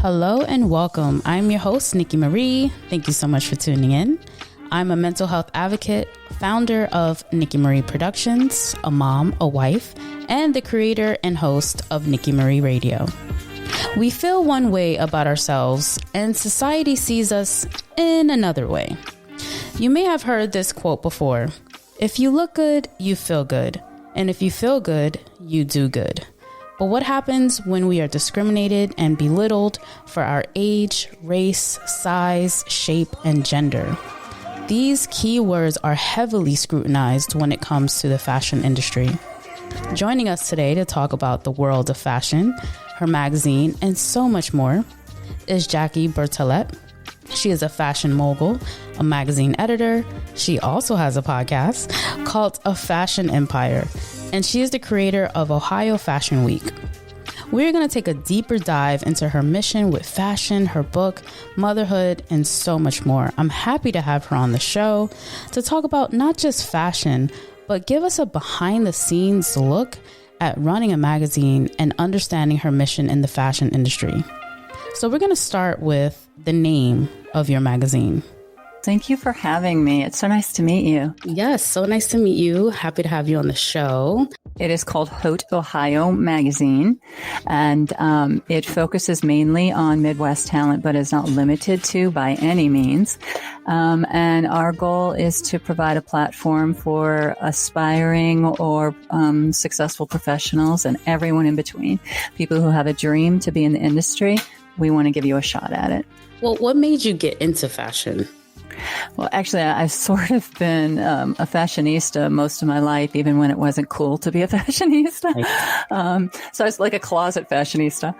Hello and welcome. I'm your host, NikiMarie. Thank you so much for tuning in. I'm a mental health advocate, founder of NikiMarie Productions, a mom, a wife, and the creator and host of NikiMarie Radio. We feel one way about ourselves, and society sees us in another way. You may have heard this quote before: if you look good, you feel good. And if you feel good, you do good. But what happens when we are discriminated and belittled for our age, race, size, shape, and gender? These keywords are heavily scrutinized when it comes to the fashion industry. Joining us today to talk about the world of fashion, her magazine, and so much more is Jackie Bertolette. She is a fashion mogul, a magazine editor. She also has a podcast called A Fashion Empire, and she is the creator of Ohio Fashion Week. We're going to take a deeper dive into her mission with fashion, her book, motherhood, and so much more. I'm happy to have her on the show to talk about not just fashion, but give us a behind-the-scenes look at running a magazine and understanding her mission in the fashion industry. So we're going to start with the name of your magazine. Thank you for having me. It's so nice to meet you. Yes, so nice to meet you. Happy to have you on the show. It is called HauteOhio Magazine, and it focuses mainly on Midwest talent, but is not limited to by any means. And our goal is to provide a platform for aspiring or successful professionals and everyone in between. People who have a dream to be in the industry, we want to give you a shot at it. Well, what made you get into fashion? Well, actually, I've sort of been a fashionista most of my life, even when it wasn't cool to be a fashionista. So I was like a closet fashionista.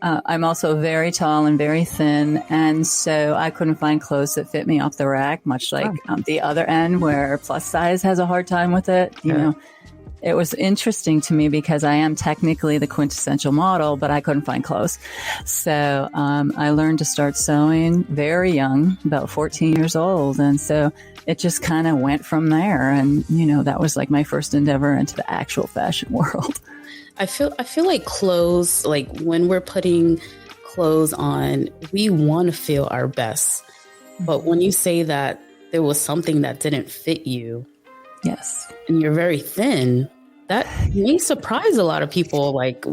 I'm also very tall and very thin. And so I couldn't find clothes that fit me off the rack, much like the other end where plus size has a hard time with it. You know, it was interesting to me because I am technically the quintessential model, but I couldn't find clothes. So I learned to start sewing very young, about 14 years old. And so it just kind of went from there. And, you know, that was like my first endeavor into the actual fashion world. I feel like clothes, like when we're putting clothes on, we want to feel our best. But when you say that there was something that didn't fit you, yes, and you're very thin, that may surprise a lot of people. Like,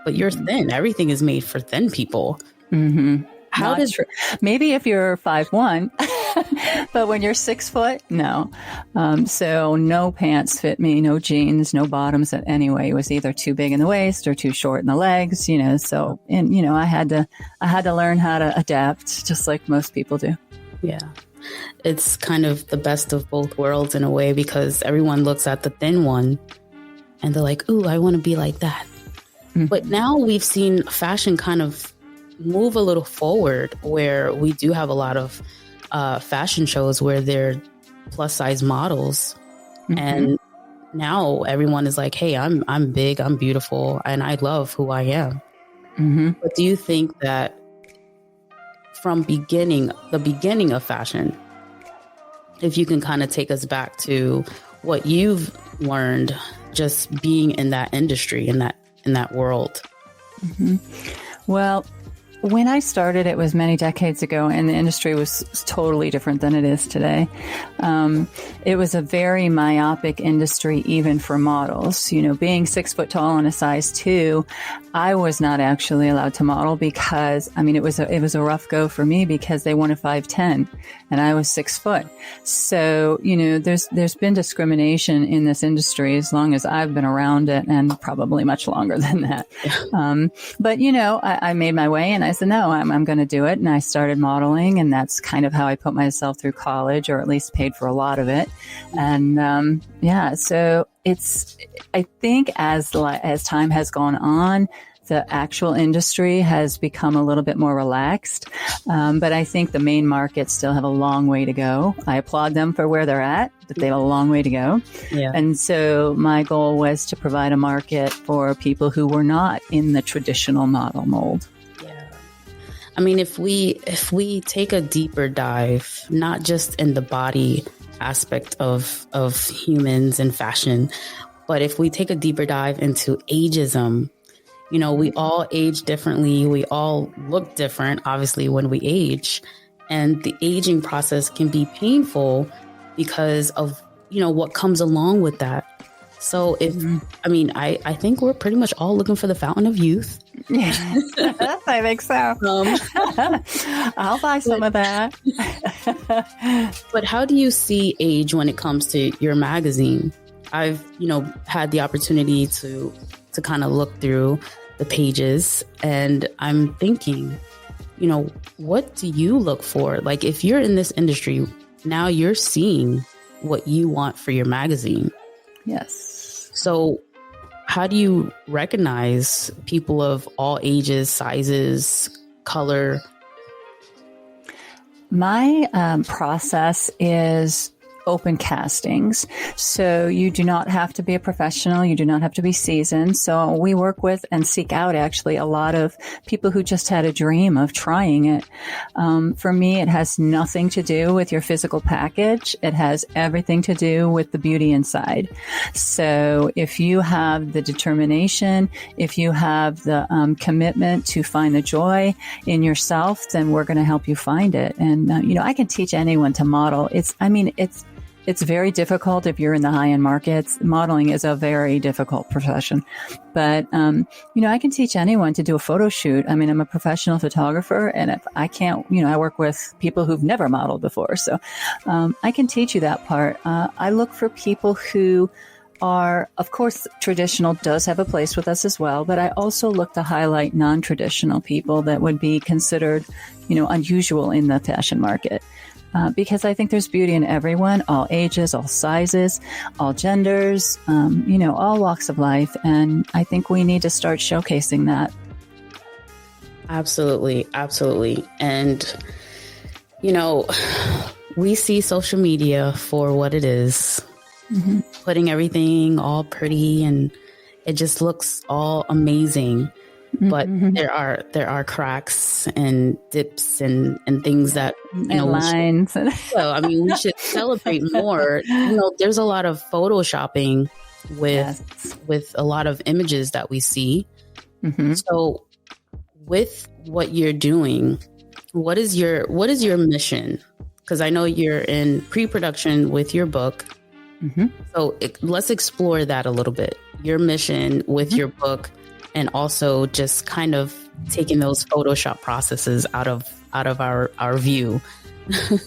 but you're thin. Everything is made for thin people. Mm-hmm. How does true? Maybe if you're 5'1", but when you're 6 foot, no. So no pants fit me, no jeans, no bottoms. That anyway, it was either too big in the waist or too short in the legs. You know, so and you know, I had to learn how to adapt, just like most people do. Yeah. It's kind of the best of both worlds in a way, because everyone looks at the thin one and they're like, ooh, I want to be like that. Mm-hmm. But now we've seen fashion kind of move a little forward, where we do have a lot of fashion shows where they're plus size models. Mm-hmm. And now everyone is like, hey, I'm big, I'm beautiful, and I love who I am. Mm-hmm. But do you think that from the beginning of fashion, if you can kind of take us back to what you've learned just being in that industry, in that world? Mm-hmm. Well, when I started, it was many decades ago, and the industry was totally different than it is today. It was a very myopic industry, even for models. You know, being 6 foot tall and a size 2, I was not actually allowed to model because, I mean, it was a rough go for me because they wanted 5'10", and I was 6 foot. So, you know, there's been discrimination in this industry as long as I've been around it, and probably much longer than that. But, you know, I made my way, and I said, no, I'm going to do it. And I started modeling, and that's kind of how I put myself through college, or at least paid for a lot of it. And so I think as time has gone on, the actual industry has become a little bit more relaxed. But I think the main markets still have a long way to go. I applaud them for where they're at, but they have a long way to go. Yeah. And so my goal was to provide a market for people who were not in the traditional model mold. Yeah. I mean, if we take a deeper dive, not just in the body aspect of humans and fashion, But if we take a deeper dive into ageism, you know, we all age differently. We all look different, obviously, when we age. And the aging process can be painful because of, you know, what comes along with that. So I think we're pretty much all looking for the fountain of youth. Yeah, I think so. I'll buy some of that. But how do you see age when it comes to your magazine? I've, you know, had the opportunity to kind of look through the pages, and I'm thinking, you know, what do you look for? Like, if you're in this industry, now you're seeing what you want for your magazine. Yes. So how do you recognize people of all ages, sizes, color? My process is open castings. So you do not have to be a professional. You do not have to be seasoned. So we work with and seek out actually a lot of people who just had a dream of trying it. For me, it has nothing to do with your physical package. It has everything to do with the beauty inside. So if you have the determination, if you have the commitment to find the joy in yourself, then we're going to help you find it. And, I can teach anyone to model. It's very difficult if you're in the high-end markets. Modeling is a very difficult profession. But, I can teach anyone to do a photo shoot. I mean, I'm a professional photographer, and if I can't, I work with people who've never modeled before. So I can teach you that part. I look for people who are, of course, traditional does have a place with us as well, but I also look to highlight non-traditional people that would be considered, unusual in the fashion market. Because I think there's beauty in everyone, all ages, all sizes, all genders, all walks of life. And I think we need to start showcasing that. Absolutely. Absolutely. And, we see social media for what it is, putting everything all pretty, and it just looks all amazing. But there are cracks and dips and things that lines. We should celebrate more. There's a lot of photoshopping with a lot of images that we see. So with what you're doing, what is your mission? Because I know you're in pre-production with your book. So let's explore that a little bit. Your mission with your book. And also just kind of taking those Photoshop processes out of our view.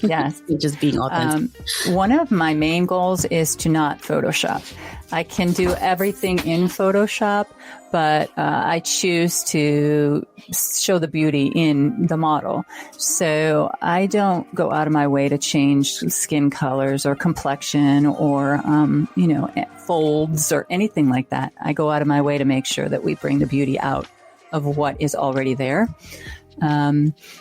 Yes. Just being authentic. One of my main goals is to not Photoshop. I can do everything in Photoshop, but I choose to show the beauty in the model. So I don't go out of my way to change skin colors or complexion or, folds or anything like that. I go out of my way to make sure that we bring the beauty out of what is already there.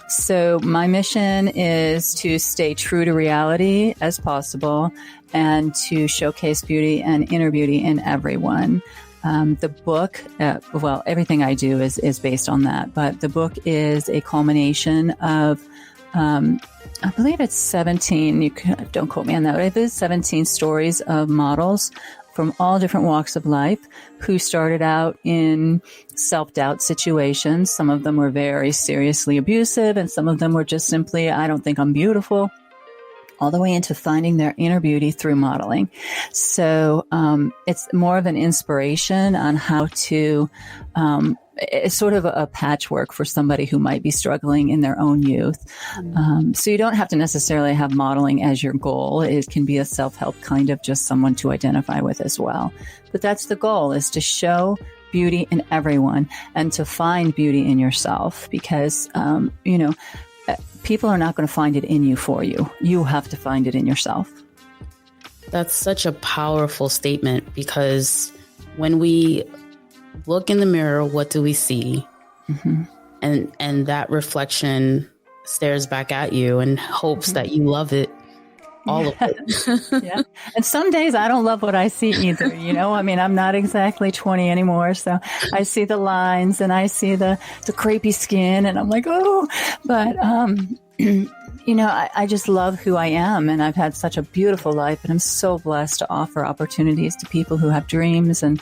So my mission is to stay true to reality as possible and to showcase beauty and inner beauty in everyone. The book, everything I do is based on that, but the book is a culmination of, I believe it's 17, don't quote me on that, but it's 17 stories of models from all different walks of life who started out in self-doubt situations. Some of them were very seriously abusive, and some of them were just simply, I don't think I'm beautiful, all the way into finding their inner beauty through modeling. So it's more of an inspiration on how to, it's sort of a patchwork for somebody who might be struggling in their own youth. So you don't have to necessarily have modeling as your goal. It can be a self-help kind of just someone to identify with as well. But that's the goal, is to show beauty in everyone and to find beauty in yourself, because, people are not going to find it in you for you. You have to find it in yourself. That's such a powerful statement, because when we look in the mirror, what do we see? And that reflection stares back at you and hopes that you love it, all of it. Yeah. And some days I don't love what I see either. I'm not exactly 20 anymore. So I see the lines and I see the crepey skin and I'm like, oh, but, I just love who I am, and I've had such a beautiful life, and I'm so blessed to offer opportunities to people who have dreams. And,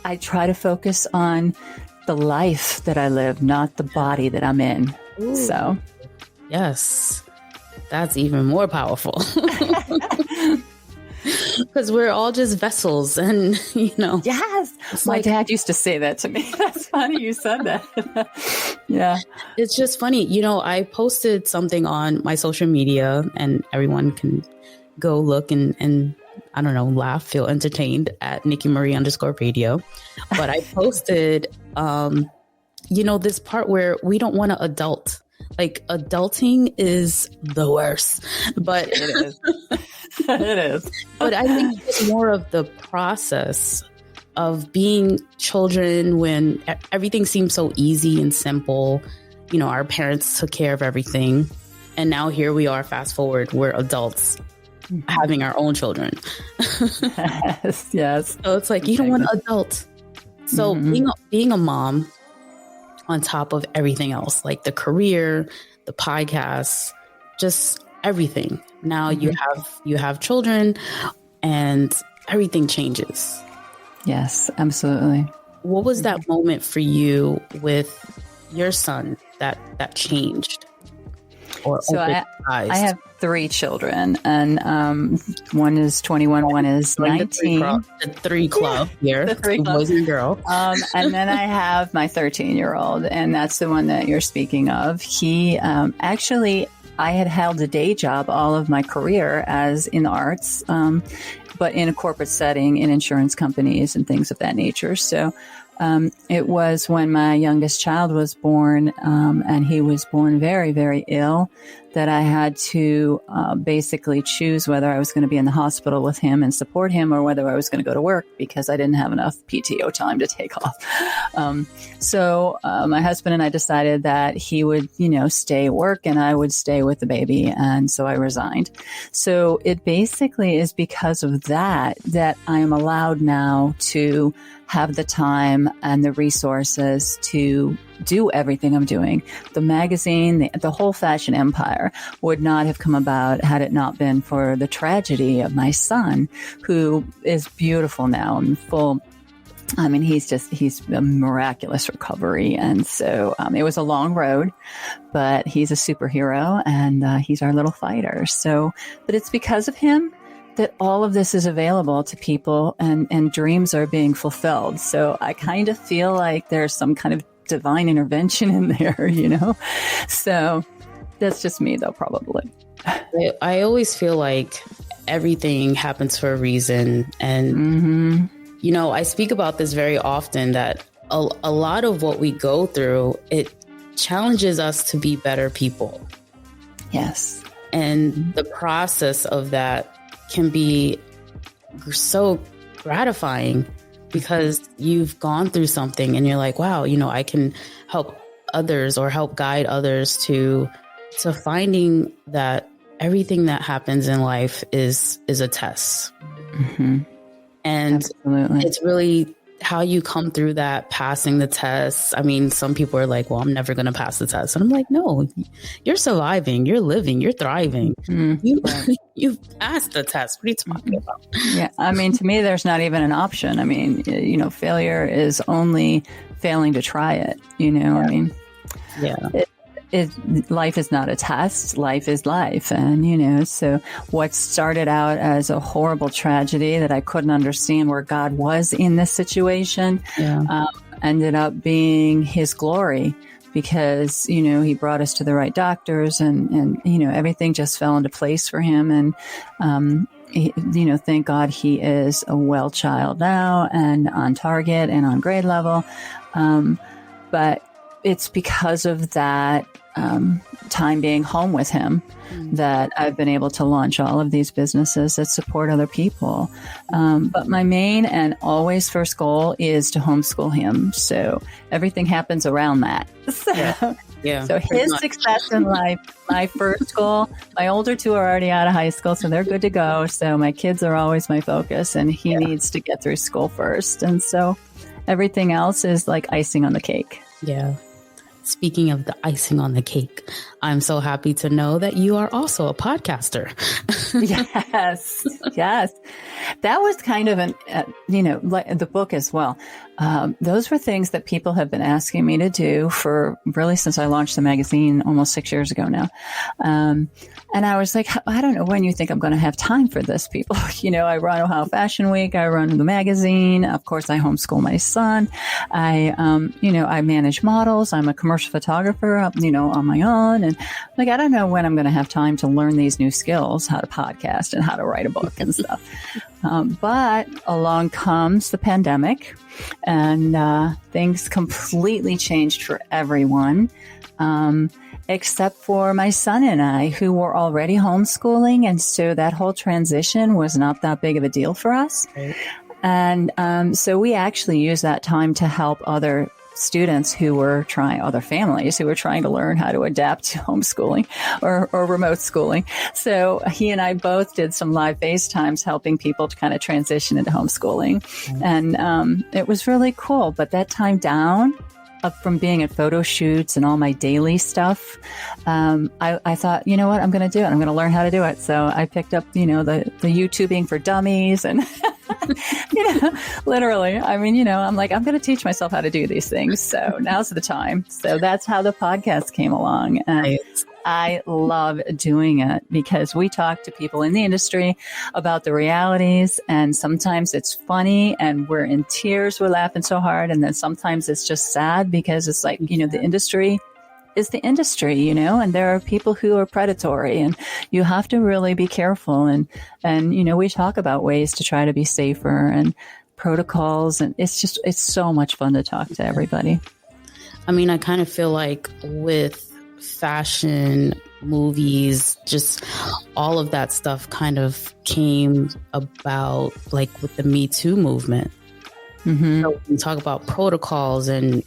I try to focus on the life that I live, not the body that I'm in. Ooh. So. Yes, that's even more powerful. Because we're all just vessels, and Yes, my dad used to say that to me. That's funny you said that. Yeah, it's just funny. I posted something on my social media, and everyone can go look and I don't know, laugh, feel entertained at NikiMarie_radio. But I posted, this part where we don't want to adult. Like, adulting is the worst, but it is. It is. But I think it's more of the process of being children when everything seems so easy and simple. Our parents took care of everything. And now here we are, fast forward, we're adults having our own children. Yes. So it's like, you don't want to adult. So being a mom on top of everything else, like the career, the podcast, just everything. Now you have children, and everything changes. Yes, absolutely. What was that moment for you with your son that changed? So I have 3 children, and one is 21, one is 19. The 3 club here, the 3 club. Boys and girl. And then I have my 13-year-old, and that's the one that you're speaking of. He actually, I had held a day job all of my career as in the arts, but in a corporate setting in insurance companies and things of that nature. So it was when my youngest child was born, and he was born very, very ill, that I had to basically choose whether I was going to be in the hospital with him and support him, or whether I was going to go to work, because I didn't have enough PTO time to take off. So my husband and I decided that he would, stay at work and I would stay with the baby. And so I resigned. So it basically is because of that I am allowed now to have the time and the resources to do everything I'm doing. The magazine, the whole fashion empire would not have come about had it not been for the tragedy of my son, who is beautiful now and full. I mean, he's a miraculous recovery. And so it was a long road, but he's a superhero, and he's our little fighter. So, but it's because of him that all of this is available to people, and dreams are being fulfilled. So I kind of feel like there's some kind of divine intervention in there, So that's just me, though, probably. I always feel like everything happens for a reason. And, I speak about this very often, that a lot of what we go through, it challenges us to be better people. Yes. And the process of that can be so gratifying, because you've gone through something and you're like, wow, I can help others or help guide others to finding that everything that happens in life is a test. Mm-hmm. And absolutely. It's really how you come through that, passing the tests. I mean, some people are like, well, I'm never going to pass the test. And I'm like, no, you're surviving, you're living, you're thriving. You've passed the test. What are you talking about? Yeah. I mean, to me, there's not even an option. I mean, failure is only failing to try it. Yeah. I mean, yeah. Life is not a test. Life is life. And, so what started out as a horrible tragedy that I couldn't understand where God was in this situation, ended up being his glory, because, he brought us to the right doctors, and everything just fell into place for him. And, thank God he is a well child now, and on target and on grade level. But it's because of that time being home with him that I've been able to launch all of these businesses that support other people. But my main and always first goal is to homeschool him. So everything happens around that. So his success in life, my first goal, my older 2 are already out of high school, so they're good to go. So my kids are always my focus, and he needs to get through school first. And so everything else is like icing on the cake. Yeah. speaking of the icing on the cake, I'm so happy to know that you are also a podcaster. Yes. Yes. That was kind of like the book as well. Those were things that people have been asking me to do for really since I launched the magazine almost 6 years ago now. And I was like, I don't know when you think I'm going to have time for this, people. I run Ohio Fashion Week. I run the magazine. Of course, I homeschool my son. I manage models. I'm a commercial photographer, on my own. And like, I don't know when I'm going to have time to learn these new skills, how to podcast and how to write a book and stuff. But along comes the pandemic and things completely changed for everyone. Except for my son and I, who were already homeschooling. And so that whole transition was not that big of a deal for us. Right. And so we actually used that time to help other students other families who were trying to learn how to adapt to homeschooling or remote schooling. So he and I both did some live FaceTimes helping people to kind of transition into homeschooling. And it was really cool. But that time down, up from being at photo shoots and all my daily stuff, I thought, you know what, I'm going to do it. I'm going to learn how to do it. So I picked up, the YouTubing for dummies and, literally, I'm like, I'm going to teach myself how to do these things. So now's the time. So that's how the podcast came along. And I love doing it because we talk to people in the industry about the realities, and sometimes it's funny and we're in tears. We're laughing so hard. And then sometimes it's just sad because it's like, the industry is the industry, and there are people who are predatory and you have to really be careful. And we talk about ways to try to be safer and protocols. And it's so much fun to talk to everybody. I kind of feel like with fashion, movies, just all of that stuff kind of came about like with the Me Too movement. Mm-hmm. So we can talk about protocols and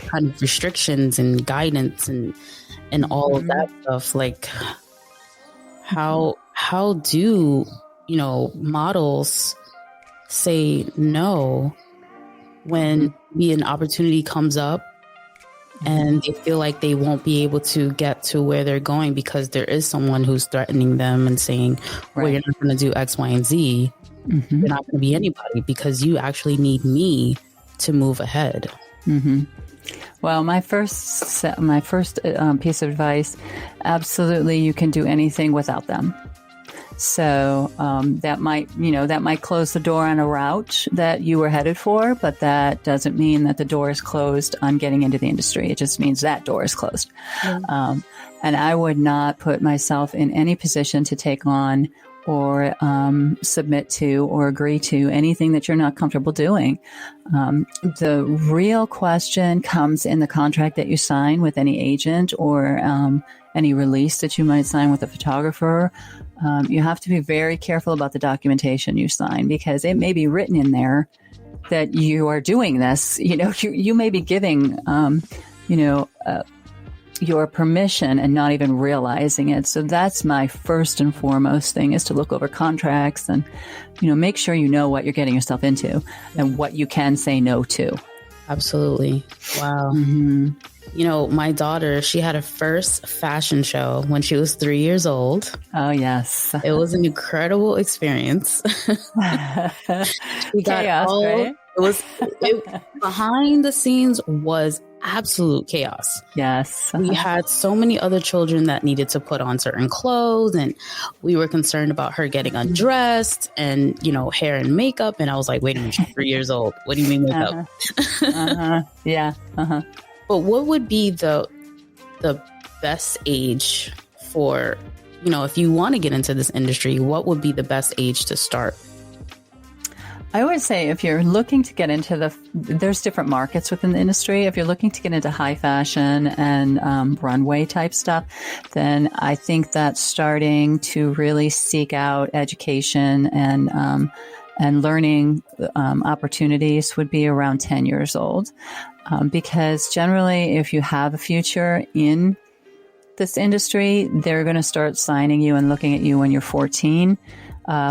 kind of restrictions and guidance and all of that stuff. Like how do, models say no when an opportunity comes up and they feel like they won't be able to get to where they're going because there is someone who's threatening them and saying, well, you're not going to do X, Y, and Z. Mm-hmm. You're not going to be anybody because you actually need me to move ahead. Mm-hmm. Well, my first piece of advice, absolutely, you can do anything without them. So that might close the door on a route that you were headed for, but that doesn't mean that the door is closed on getting into the industry. It just means that door is closed. Yeah. And I would not put myself in any position to take on or submit to or agree to anything that you're not comfortable doing. The real question comes in the contract that you sign with any agent or any release that you might sign with a photographer. You have to be very careful about the documentation you sign because it may be written in there that you are doing this. You may be giving, your permission and not even realizing it. So that's my first and foremost thing is to look over contracts and, make sure you know what you're getting yourself into and what you can say no to. Absolutely. Wow. Mm-hmm. My daughter, she had her first fashion show when she was 3 years old. Oh, yes. It was an incredible experience. Chaos, right? Behind the scenes was absolute chaos. Yes. We had so many other children that needed to put on certain clothes, and we were concerned about her getting undressed and, hair and makeup. And I was like, wait a minute, she's 3 years old. What do you mean makeup? Yeah. But what would be the best age for, if you want to get into this industry, what would be the best age to start? I would say if you're looking to get into there's different markets within the industry. If you're looking to get into high fashion and runway type stuff, then I think that starting to really seek out education and learning opportunities would be around 10 years old. Because generally, if you have a future in this industry, they're going to start signing you and looking at you when you're 14.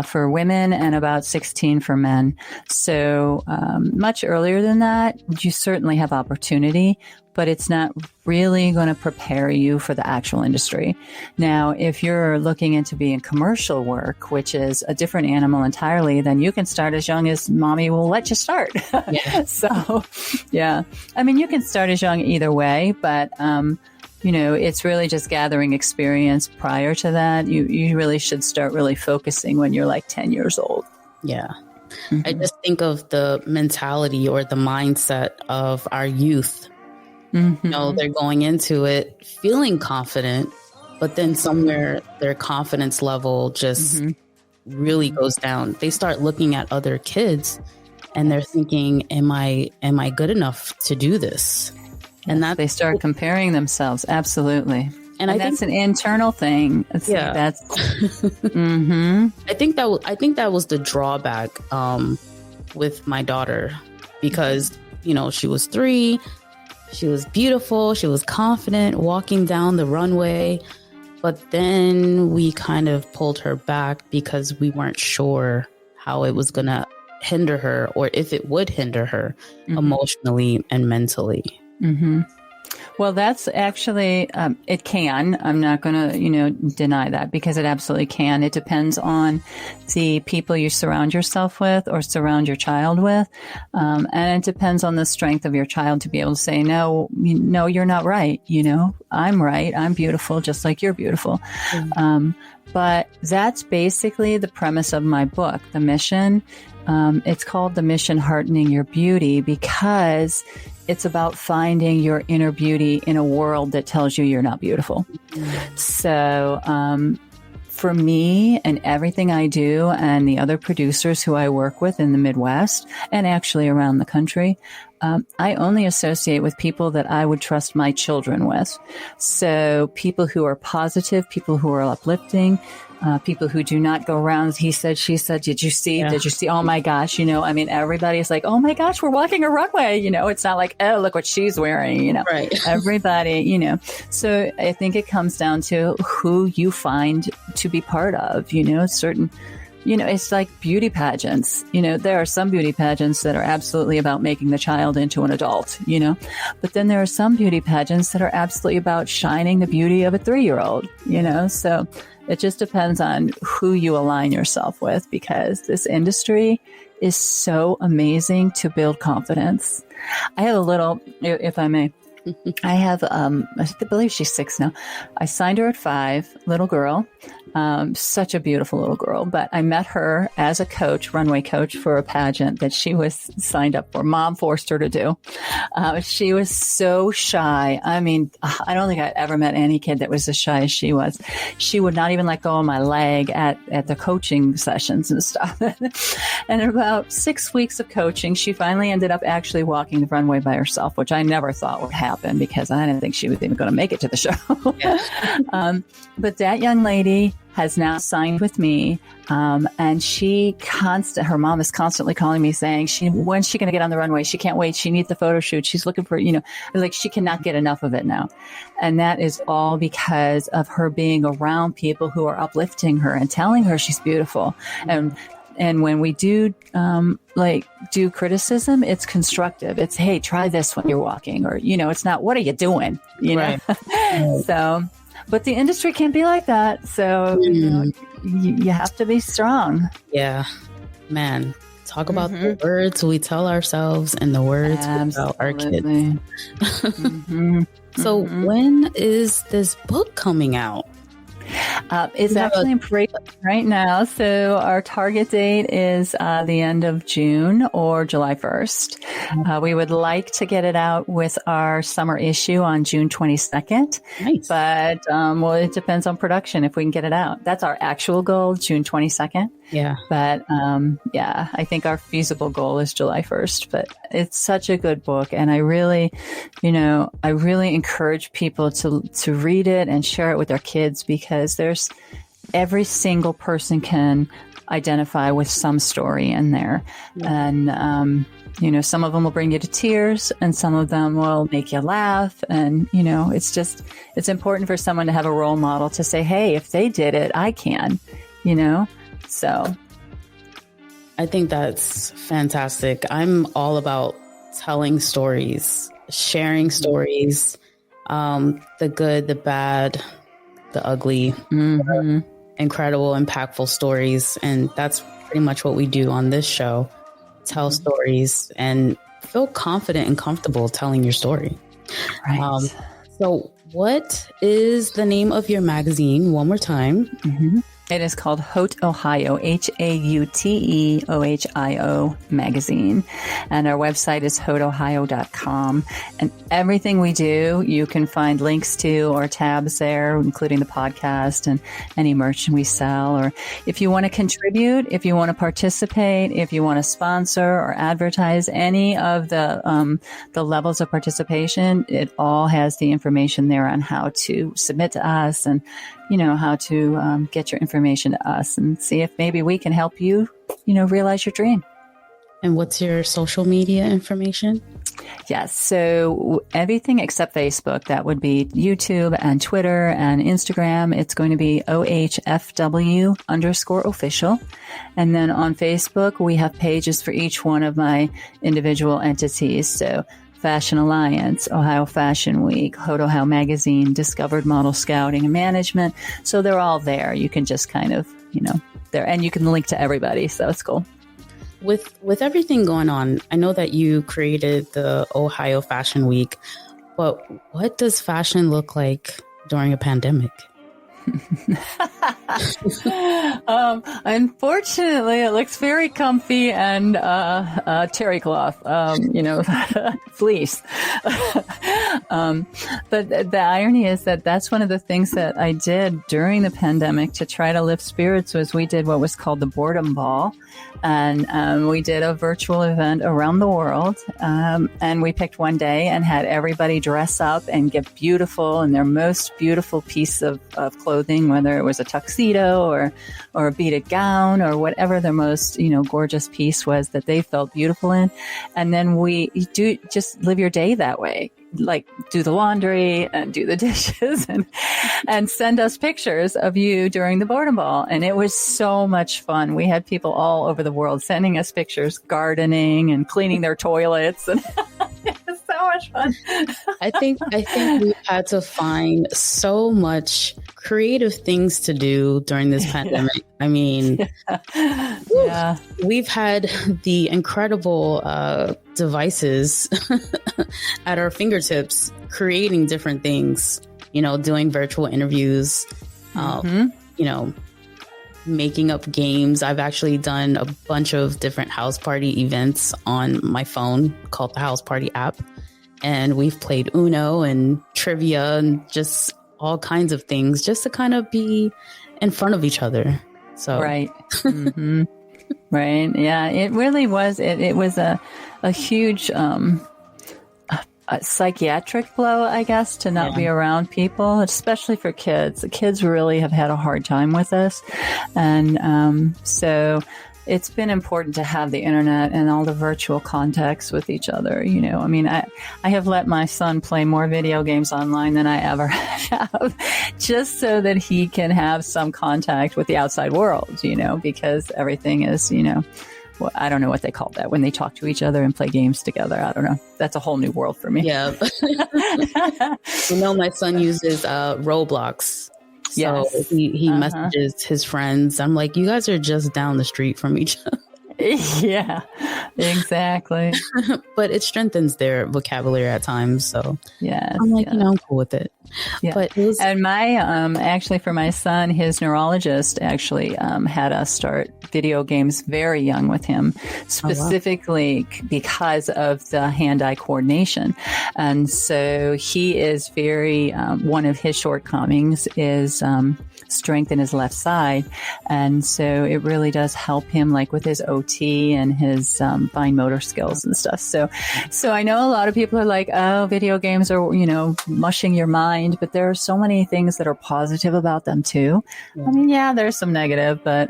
for women and about 16 for men. So much earlier than that, you certainly have opportunity, but it's not really going to prepare you for the actual industry. Now, if you're looking into being commercial work, which is a different animal entirely, then you can start as young as mommy will let you start. Yeah. So, yeah. I mean, you can start as young either way, but, it's really just gathering experience prior to that. You really should start really focusing when you're like 10 years old. Yeah. Mm-hmm. I just think of the mentality or the mindset of our youth. Mm-hmm. They're going into it feeling confident, but then somewhere their confidence level just really goes down. They start looking at other kids and they're thinking, am I good enough to do this? And that they start comparing themselves. Absolutely. And I think that's an internal thing. I think that was the drawback with my daughter, because, she was 3. She was beautiful. She was confident walking down the runway. But then we kind of pulled her back because we weren't sure how it was going to hinder her, or if it would hinder her emotionally and mentally. Mm-hmm. Well, that's actually, it can. I'm not going to, deny that, because it absolutely can. It depends on the people you surround yourself with or surround your child with. And it depends on the strength of your child to be able to say, no, you're not right. I'm right. I'm beautiful, just like you're beautiful. But that's basically the premise of my book, The Mission. It's called The Mission, Heartening Your Beauty, because it's about finding your inner beauty in a world that tells you you're not beautiful. So for me and everything I do, and the other producers who I work with in the Midwest and actually around the country, I only associate with people that I would trust my children with. So people who are positive, people who are uplifting, people who do not go around, he said, she said, did you see, oh my gosh, everybody's like, oh my gosh, we're walking a runway, it's not like, oh, look what she's wearing, right. Everybody, so I think it comes down to who you find to be part of, certain, it's like beauty pageants, there are some beauty pageants that are absolutely about making the child into an adult, but then there are some beauty pageants that are absolutely about shining the beauty of a 3-year-old, so it just depends on who you align yourself with, because this industry is so amazing to build confidence. I have a little, if I may, I have, I believe she's 6 now. I signed her at 5, little girl. Such a beautiful little girl, but I met her as a coach, runway coach, for a pageant that she was signed up for. Mom forced her to do. She was so shy. I mean, I don't think I ever met any kid that was as shy as she was. She would not even let go of my leg at the coaching sessions and stuff. And in about 6 weeks of coaching, she finally ended up actually walking the runway by herself, which I never thought would happen, because I didn't think she was even going to make it to the show. Yeah. But that young lady has now signed with me. And her mom is constantly calling me saying, when's she going to get on the runway? She can't wait. She needs the photo shoot. She's looking for, like, she cannot get enough of it now. And that is all because of her being around people who are uplifting her and telling her she's beautiful. And when we do criticism, it's constructive. It's, hey, try this when you're walking, or, it's not, what are you doing? Right. So, but the industry can't be like that. So you have to be strong. Yeah, man. Talk about the words we tell ourselves and the words we tell our kids. So when is this book coming out? It's actually in pre right now. So our target date is the end of June or July 1st. We would like to get it out with our summer issue on June 22nd. Nice. But it depends on production if we can get it out. That's our actual goal, June 22nd. Yeah. But I think our feasible goal is July 1st. But it's such a good book, and I really encourage people to read it and share it with their kids, because there's every single person can identify with some story in there. Yeah. And some of them will bring you to tears, and some of them will make you laugh. And it's important for someone to have a role model to say, hey, if they did it, I can, So I think that's fantastic. I'm all about telling stories, sharing stories, the good, the bad, the ugly, incredible, impactful stories. And that's pretty much what we do on this show. Tell stories and feel confident and comfortable telling your story. Right. So what is the name of your magazine one more time? It is called HauteOhio, HauteOhio Magazine. And our website is HauteOhio.com. And everything we do, you can find links to or tabs there, including the podcast and any merch we sell. Or if you want to contribute, if you want to participate, if you want to sponsor or advertise any of the levels of participation, it all has the information there on how to submit to us and how to get your information to us and see if maybe we can help you, realize your dream. And what's your social media information? Yes. So everything except Facebook, that would be YouTube and Twitter and Instagram. It's going to be OHFW_official. And then on Facebook, we have pages for each one of my individual entities. So Fashion Alliance, Ohio Fashion Week, HauteOhio Magazine, Discovered Model Scouting and Management. So they're all there. You can just kind of, there, and you can link to everybody. So it's cool. With everything going on, I know that you created the Ohio Fashion Week, but what does fashion look like during a pandemic? Unfortunately, it looks very comfy and terry cloth, fleece. But the irony is that that's one of the things that I did during the pandemic to try to lift spirits. Was we did what was called the Boredom Ball, and we did a virtual event around the world, and we picked one day and had everybody dress up and get beautiful in their most beautiful piece of clothing, whether it was a tuxedo or a beaded gown or whatever their most gorgeous piece was that they felt beautiful in. And then we do just live your day that way, like do the laundry and do the dishes and send us pictures of you during the Boredom Ball. And it was so much fun. We had people all over the world sending us pictures, gardening and cleaning their toilets, and it was so much fun. I think we've had to find so much creative things to do during this pandemic. I mean, we've had the incredible devices at our fingertips, creating different things, doing virtual interviews, making up games. I've actually done a bunch of different house party events on my phone called the House Party app. And we've played Uno and trivia and just all kinds of things just to kind of be in front of each other. So right. Right. Yeah, it really was. It was a huge a psychiatric blow, I guess, to not be around people, especially for kids. The kids really have had a hard time with this. And so it's been important to have the internet and all the virtual contacts with each other. I mean, I have let my son play more video games online than I ever have, just so that he can have some contact with the outside world, because everything is, well, I don't know what they call that when they talk to each other and play games together. I don't know. That's a whole new world for me. Yeah. My son uses Roblox. So he messages his friends. I'm like, you guys are just down the street from each other. Yeah, exactly. But it strengthens their vocabulary at times. So yeah, I'm like, I'm cool with it. Yeah. But it was- and my actually for my son, his neurologist actually had us start video games very young with him, specifically because of the hand-eye coordination. And so he is very one of his shortcomings is strength in his left side, and so it really does help him, like with his OT and his fine motor skills and stuff. So I know a lot of people are like, oh, video games are mushing your mind, but there are so many things that are positive about them too. I mean, there's some negative, but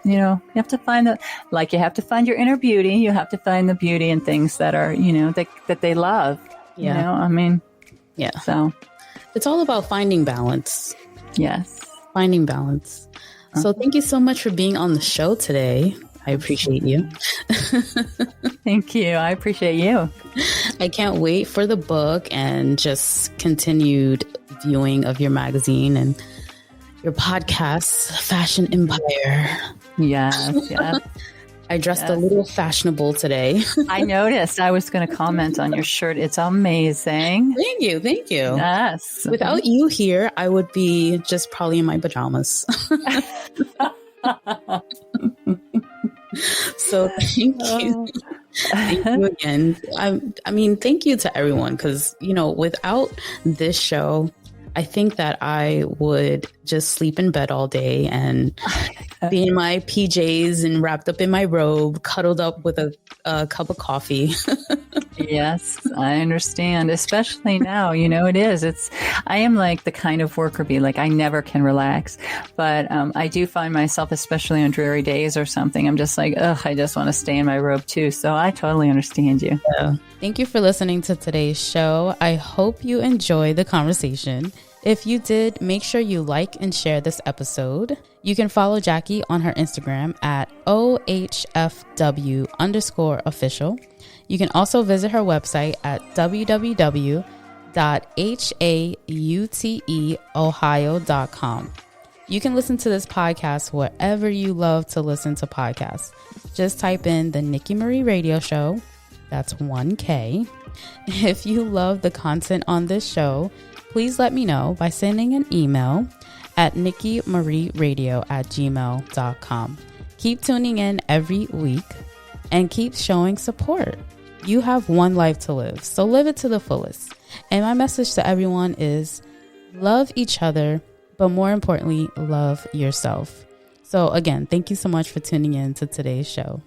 you have to find you have to find your inner beauty. You have to find the beauty in things that are that they love. I mean, so it's all about finding balance. Yes. Finding balance. So thank you so much for being on the show today. I appreciate you. Thank you. I appreciate you. I can't wait for the book and just continued viewing of your magazine and your podcast, Fashion Empire. Yes, yes. I dressed a little fashionable today. I noticed. I was going to comment on your shirt. It's amazing. Thank you. Thank you. Yes. Without you here, I would be just probably in my pajamas. So thank you. Thank you again. I mean, thank you to everyone because, without this show, I think that I would just sleep in bed all day and be in my PJs and wrapped up in my robe, cuddled up with a cup of coffee. Yes, I understand. Especially now, it is. I am like the kind of worker bee, like I never can relax. But I do find myself, especially on dreary days or something, I'm just like, I just want to stay in my robe too. So I totally understand you. Yeah. Thank you for listening to today's show. I hope you enjoyed the conversation. If you did, make sure you like and share this episode. You can follow Jackie on her Instagram at OHFW_official. You can also visit her website at www.HauteOhio.com. You can listen to this podcast wherever you love to listen to podcasts. Just type in the NikiMarie Radio Show. That's 1K. If you love the content on this show, please let me know by sending an email at nikimarieradio@gmail.com. Keep tuning in every week and keep showing support. You have one life to live, so live it to the fullest. And my message to everyone is love each other, but more importantly, love yourself. So again, thank you so much for tuning in to today's show.